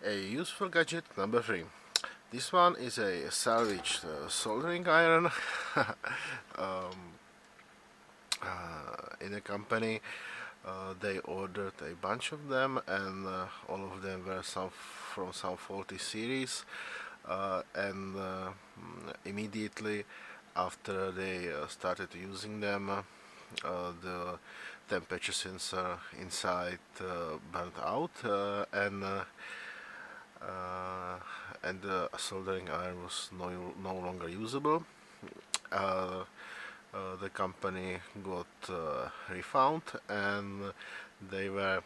A useful gadget number 3. This one is a salvaged soldering iron um, in a company. They ordered a bunch of them, and all of them were from some faulty series. And immediately after they started using them, the temperature sensor inside burnt out, and the soldering iron was no longer usable. The company got refund, and they were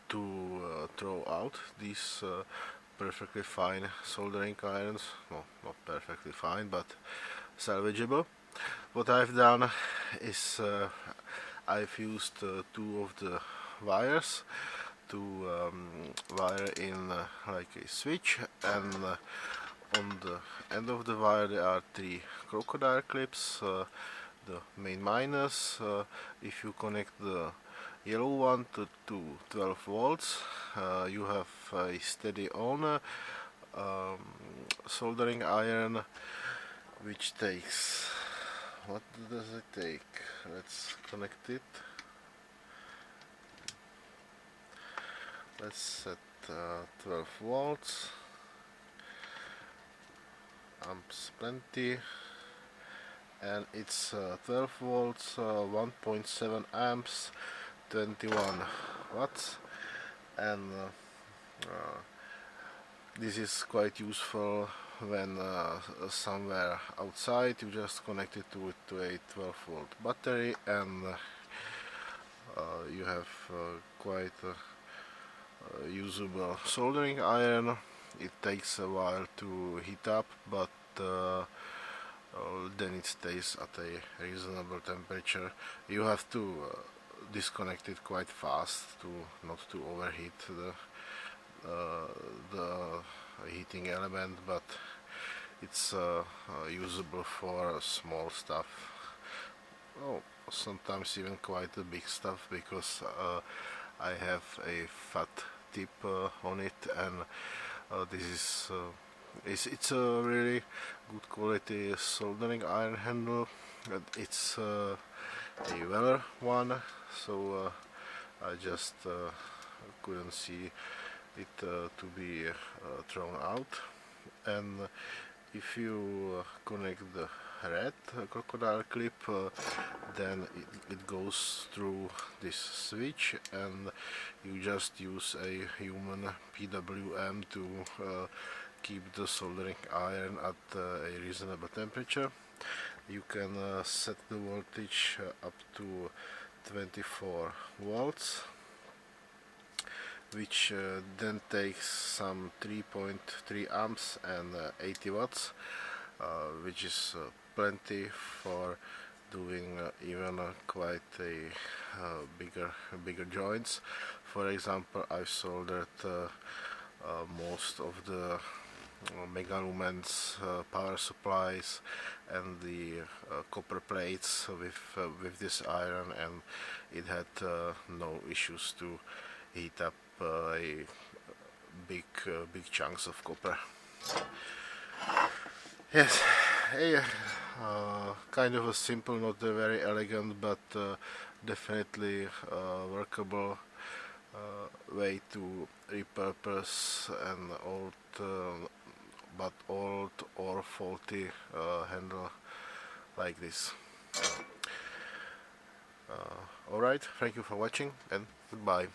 to throw out these perfectly fine soldering irons. No, not perfectly fine, but salvageable. What I've done is I've used two of the wires to wire in like a switch, and on the end of the wire there are three crocodile clips. The main minus, if you connect the yellow one to 12 volts, you have a steady on soldering iron, which takes, what does it take? Let's connect it. Let's set 12 volts, amps plenty, and it's 12 volts, 1.7 amps, 21 watts, and this is quite useful when somewhere outside you just connect it to a 12 volt battery, and you have quite usable soldering iron. It takes a while to heat up, but then it stays at a reasonable temperature. You have to disconnect it quite fast to not to overheat the heating element, but it's usable for small stuff. Oh, sometimes even quite the big stuff, because I have a fat tip on it, and this is it's a really good quality soldering iron handle. It's a Weller one, so I just couldn't see it to be thrown out. And if you connect the red crocodile clip, then it goes through this switch, and you just use a human PWM to keep the soldering iron at a reasonable temperature. You can set the voltage up to 24 volts, which then takes some 3.3 amps and 80 watts, which is plenty for doing even quite a bigger joints. For example, I've soldered most of the mega lumens power supplies and the copper plates with this iron, and it had no issues to heat up a big chunks of copper. Yes, a kind of a simple, not a very elegant, but definitely workable way to repurpose an old or faulty handle like this. Alright, thank you for watching, and goodbye.